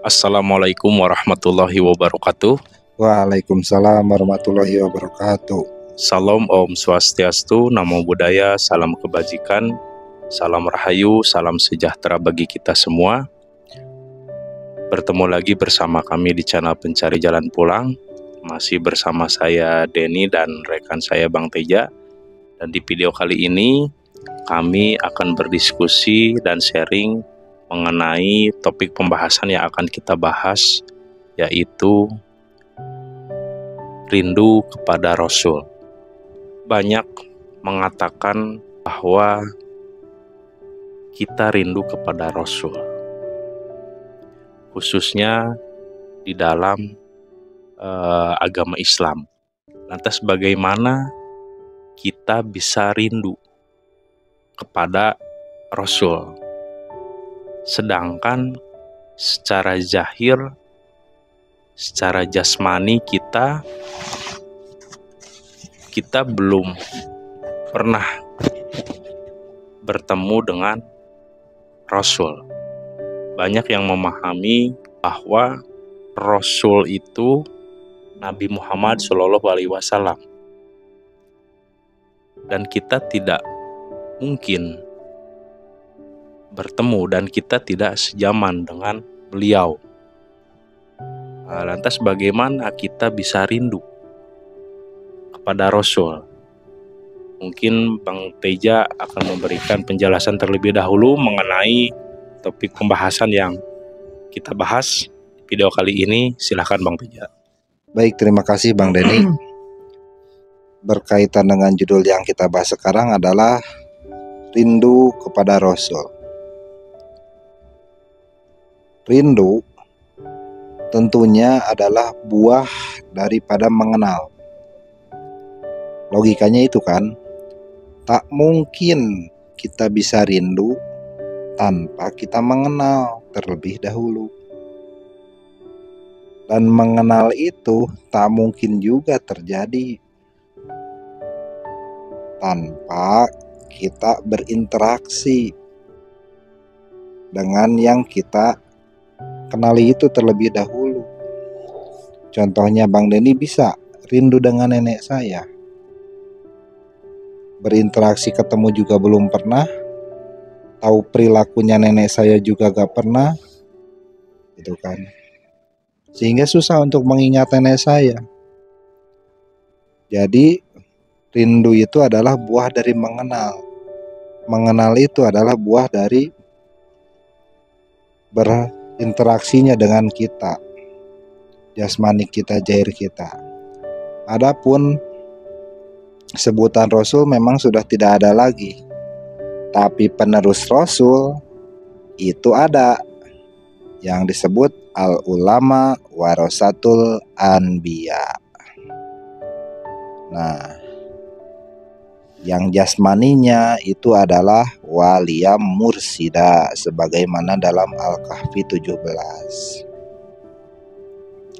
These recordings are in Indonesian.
Assalamualaikum warahmatullahi wabarakatuh. Waalaikumsalam warahmatullahi wabarakatuh. Salam Om Swastiastu, Namo Buddhaya, salam kebajikan, salam rahayu, salam sejahtera bagi kita semua. Bertemu lagi bersama kami di channel Pencari Jalan Pulang. Masih bersama saya Denny dan rekan saya Bang Teja. Dan di video kali ini kami akan berdiskusi dan sharing mengenai topik pembahasan yang akan kita bahas, yaitu rindu kepada Rasul. Banyak mengatakan bahwa kita rindu kepada Rasul, khususnya di dalam agama Islam. Lantas bagaimana kita bisa rindu kepada Rasul, sedangkan secara zahir, secara jasmani kita belum pernah bertemu dengan Rasul. Banyak yang memahami bahwa Rasul itu Nabi Muhammad SAW, dan kita tidak mungkin bertemu dan kita tidak sejaman dengan beliau. Lantas bagaimana kita bisa rindu kepada Rasul? Mungkin Bang Teja akan memberikan penjelasan terlebih dahulu mengenai topik pembahasan yang kita bahas video kali ini. Silahkan Bang Teja. Baik, terima kasih Bang Denny. Berkaitan dengan judul yang kita bahas sekarang adalah rindu kepada Rasul. Rindu tentunya adalah buah daripada mengenal. Logikanya itu kan, tak mungkin kita bisa rindu tanpa kita mengenal terlebih dahulu. Dan mengenal itu tak mungkin juga terjadi tanpa kita berinteraksi dengan yang kita kenali itu terlebih dahulu. Contohnya Bang Denny bisa rindu dengan nenek saya. Berinteraksi ketemu juga belum pernah. Tahu perilakunya nenek saya juga gak pernah. Gitu kan. Sehingga susah untuk mengingat nenek saya. Jadi rindu itu adalah buah dari mengenal. Mengenal itu adalah buah dari berinteraksinya dengan kita, jasmani kita, zahir kita. Adapun sebutan Rasul memang sudah tidak ada lagi, tapi penerus Rasul itu ada, yang disebut al-ulama warasatul anbiya. Nah, yang jasmaninya itu adalah walia mursida, sebagaimana dalam Al-Kahfi 17.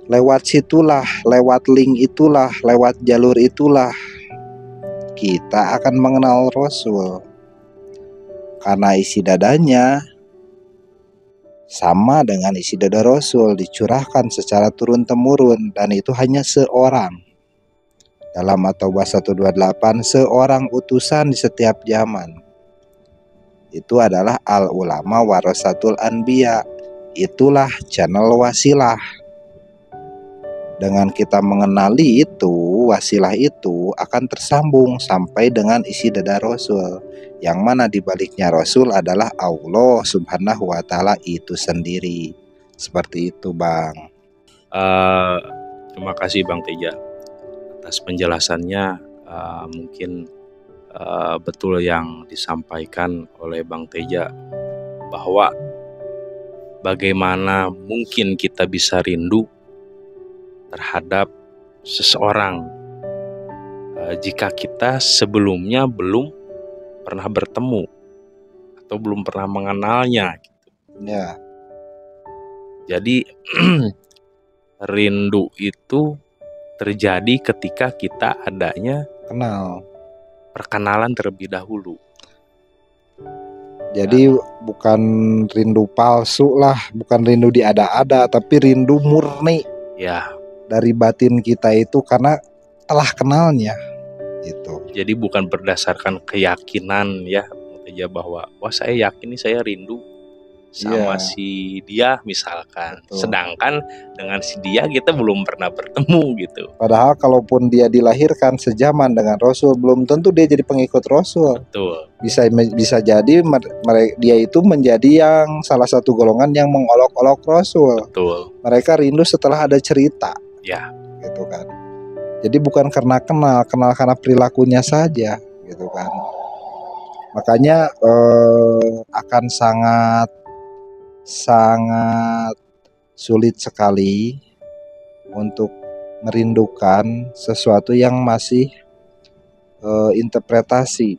Lewat situlah, lewat link itulah, lewat jalur itulah kita akan mengenal Rasul. Karena isi dadanya sama dengan isi dada Rasul, dicurahkan secara turun-temurun, dan itu hanya seorang. Dalam At-Taubah 128, seorang utusan di setiap zaman. Itu adalah al-ulama warasatul anbiya. Itulah channel wasilah. Dengan kita mengenali itu, wasilah itu akan tersambung sampai dengan isi dada Rasul. Yang mana di baliknya Rasul adalah Allah Subhanahu wa Ta'ala itu sendiri. Seperti itu Bang. Terima kasih Bang Teja atas penjelasannya. Mungkin betul yang disampaikan oleh Bang Teja, bahwa bagaimana mungkin kita bisa rindu terhadap seseorang jika kita sebelumnya belum pernah bertemu atau belum pernah mengenalnya gitu. Ya. Jadi rindu itu terjadi ketika kita adanya Kenal. perkenalan terlebih dahulu. Jadi bukan rindu palsu lah, bukan rindu diada-ada, tapi rindu murni Ya, dari batin kita itu karena telah kenalnya gitu. jadi bukan berdasarkan keyakinan ya, ya bahwa wah saya yakin nih saya rindu sama Iya, si dia misalkan. betul. Sedangkan dengan si dia kita belum pernah bertemu gitu. Padahal kalaupun dia dilahirkan sejaman dengan Rasul, belum tentu dia jadi pengikut Rasul. Betul. Bisa jadi dia itu menjadi yang salah satu golongan yang mengolok-olok Rasul. Betul. Mereka rindu setelah ada cerita. Ya. Gitu kan. Jadi bukan karena kenal karena perilakunya saja, gitu kan. Makanya akan sangat sulit sekali untuk merindukan sesuatu yang masih interpretasi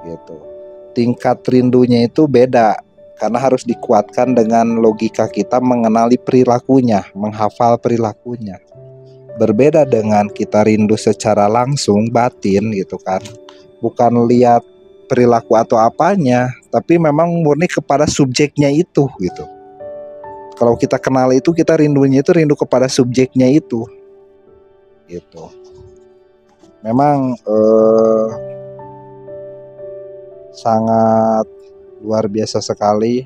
gitu. Tingkat rindunya itu beda karena harus dikuatkan dengan logika kita mengenali perilakunya, menghafal perilakunya. Berbeda dengan kita rindu secara langsung batin gitu kan. Bukan lihat perilaku atau apanya, tapi memang murni kepada subjeknya itu gitu. Kalau kita kenal itu, kita rindunya itu rindu kepada subjeknya itu gitu. Memang sangat luar biasa sekali.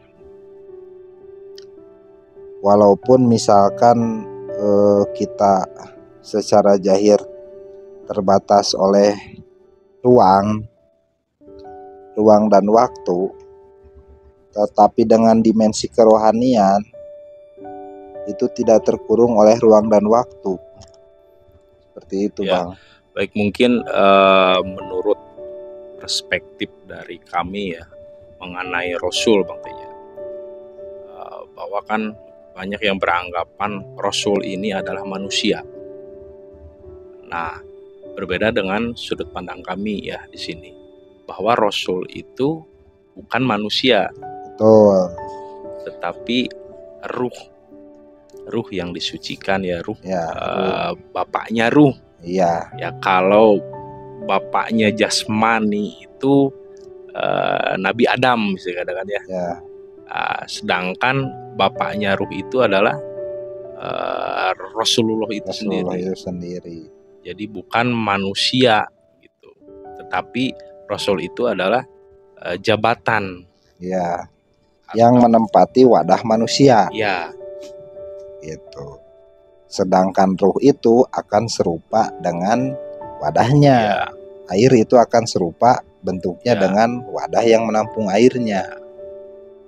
Walaupun misalkan kita secara zahir terbatas oleh ruang dan waktu, tetapi dengan dimensi kerohanian itu tidak terkurung oleh ruang dan waktu. Seperti itu, Ya. Bang. Baik, mungkin menurut perspektif dari kami ya mengenai Rasul, Bang Teja, bahwa kan banyak yang beranggapan Rasul ini adalah manusia. Nah, berbeda dengan sudut pandang kami ya di sini, bahwa Rasul itu bukan manusia, Betul. tetapi ruh yang disucikan ya, ruh Ya, bapaknya ruh. iya, Ya kalau bapaknya jasmani itu Nabi Adam bisa katakan ya. ya, Sedangkan bapaknya ruh itu adalah Rasulullah itu Rasulullah sendiri. itu sendiri. Jadi bukan manusia gitu, tetapi Rasul itu adalah jabatan Ya, yang menempati wadah manusia ya. gitu. Sedangkan ruh itu akan serupa dengan wadahnya. Ya. Air itu akan serupa bentuknya Ya. dengan wadah yang menampung airnya.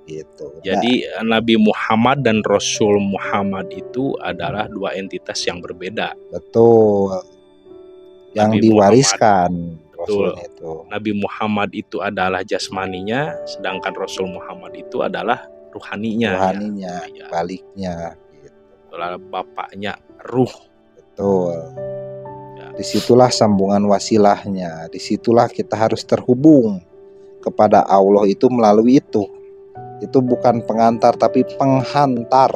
Gitu. Jadi Nabi Muhammad dan Rasul Muhammad itu adalah dua entitas yang berbeda. Betul. Yang Nabi diwariskan Betul. Rasul itu. Nabi Muhammad itu adalah jasmaninya, sedangkan Rasul Muhammad itu adalah ruhaninya. Rohaninya, Ya. baliknya. Gitu. Itulah bapaknya ruh. Betul. Ya. Disitulah sambungan wasilahnya. Disitulah kita harus terhubung kepada Allah itu melalui itu. Itu bukan pengantar tapi penghantar.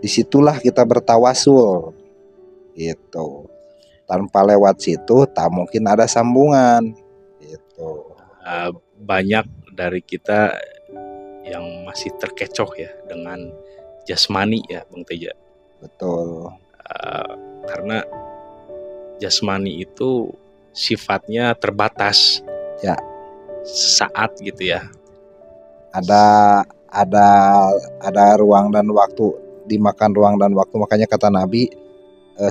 Disitulah kita bertawasul gitu. Tanpa lewat situ tak mungkin ada sambungan gitu. Banyak dari kita yang masih terkecoh ya dengan jasmani ya Bang Teja. Betul. Karena jasmani itu sifatnya terbatas. Ya. Sesaat gitu ya. Ada ruang dan waktu, dimakan ruang dan waktu. Makanya kata Nabi,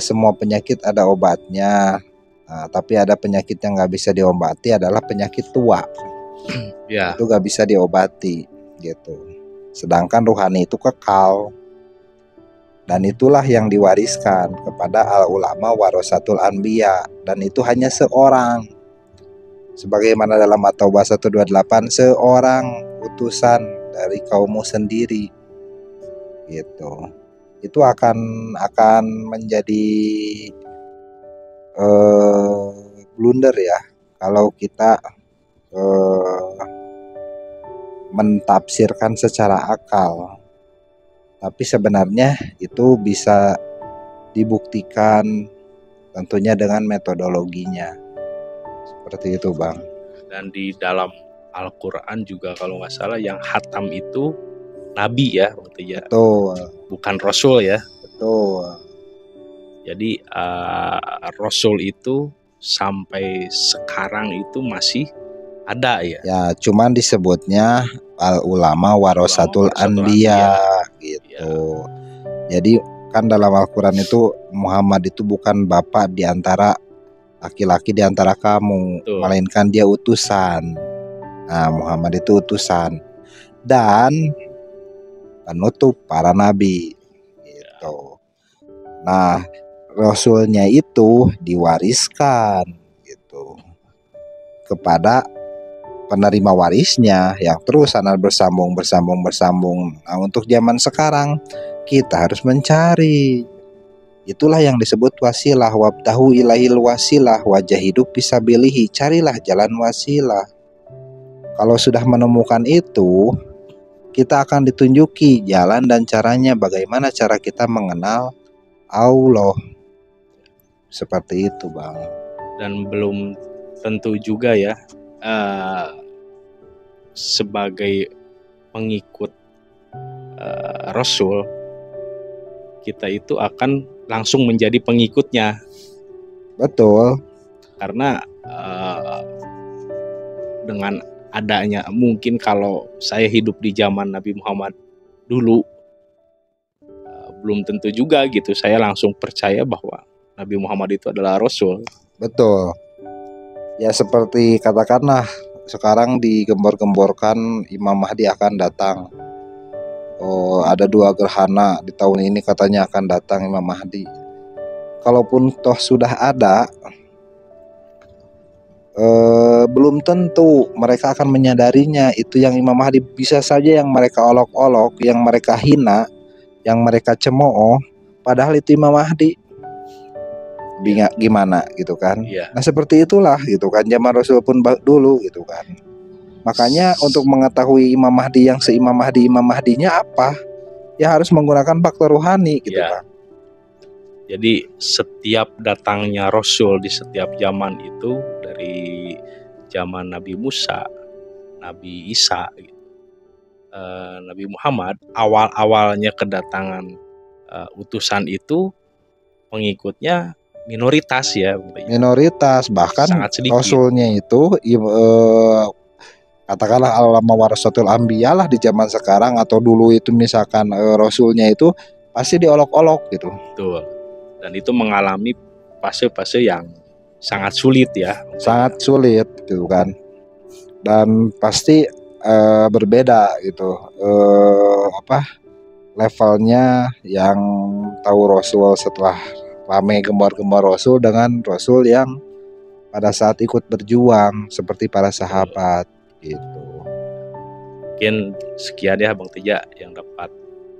semua penyakit ada obatnya. Nah, tapi ada penyakit yang nggak bisa diobati adalah penyakit tua. Ya. Itu nggak bisa diobati gitu. Sedangkan ruhani itu kekal. Dan itulah yang diwariskan kepada al ulama warasatul anbiya, dan itu hanya seorang. Sebagaimana dalam At-Taubah 128, seorang utusan dari kaummu sendiri gitu. Itu akan menjadi blunder ya kalau kita mentafsirkan secara akal. Tapi sebenarnya itu bisa dibuktikan tentunya dengan metodologinya. Seperti itu, Bang. Dan di dalam Al-Quran juga kalau nggak salah yang hatam itu nabi ya, waktu ya, Betul, bukan rasul ya. betul. Jadi rasul itu sampai sekarang itu masih ada ya. Ya, cuman disebutnya al ulama warasatul anbiya gitu. Jadi kan dalam Al-Quran itu Muhammad itu bukan bapak di antara laki-laki di antara kamu, Betul. melainkan dia utusan. Nah, Muhammad itu utusan dan penutup para nabi gitu. Nah, rasulnya itu diwariskan gitu kepada penerima warisnya yang terus bersambung. Nah, untuk zaman sekarang kita harus mencari. Itulah yang disebut wasilah, wabtahu ilahil wasilah wajahidu fisabilihi, carilah jalan wasilah. Kalau sudah menemukan itu, kita akan ditunjuki jalan dan caranya bagaimana cara kita mengenal Allah. Seperti itu, Bang. Dan belum tentu juga ya sebagai pengikut Rasul kita itu akan langsung menjadi pengikutnya. Betul. Karena dengan adanya, mungkin kalau saya hidup di zaman Nabi Muhammad dulu, belum tentu juga gitu saya langsung percaya bahwa Nabi Muhammad itu adalah Rasul. Betul. Ya seperti katakanlah sekarang digembor-gemborkan Imam Mahdi akan datang. Oh, ada 2 gerhana di tahun ini katanya akan datang Imam Mahdi. Kalaupun toh sudah ada, belum tentu mereka akan menyadarinya itu yang Imam Mahdi. Bisa saja yang mereka olok-olok, yang mereka hina, yang mereka cemooh, padahal itu Imam Mahdi. Gimana gitu kan? Yeah. Nah seperti itulah gitu kan, zaman Rasul pun dulu gitu kan. Makanya untuk mengetahui Imam Mahdi yang seimam Mahdi, Imam Mahdinya apa, ya harus menggunakan faktor ruhani gitu Yeah. kan. Jadi setiap datangnya Rasul di setiap zaman itu, dari zaman Nabi Musa, Nabi Isa, Nabi Muhammad, awal-awalnya kedatangan utusan itu pengikutnya minoritas ya. Minoritas, bahkan sangat sedikit. Rasulnya itu katakanlah al-ulama warasatul anbiya lah di zaman sekarang, atau dulu itu misalkan Rasulnya itu pasti diolok-olok gitu. Betul. Dan itu mengalami fase-fase yang sangat sulit ya. Sangat sulit gitu kan. Dan pasti berbeda gitu levelnya yang tahu Rasul setelah rame gembar-gembar Rasul dengan Rasul yang pada saat ikut berjuang seperti para sahabat gitu. Mungkin sekian ya Bang Teja yang dapat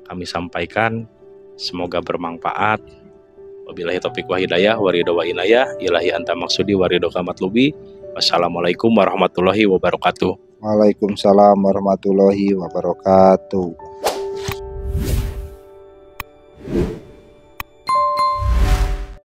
kami sampaikan, semoga bermanfaat. Wabillahi taufiq wa hidayah, waridho wa inayah, ilahi anta maksudi waridho kamatlubi. Wassalamualaikum warahmatullahi wabarakatuh. Waalaikumsalam warahmatullahi wabarakatuh.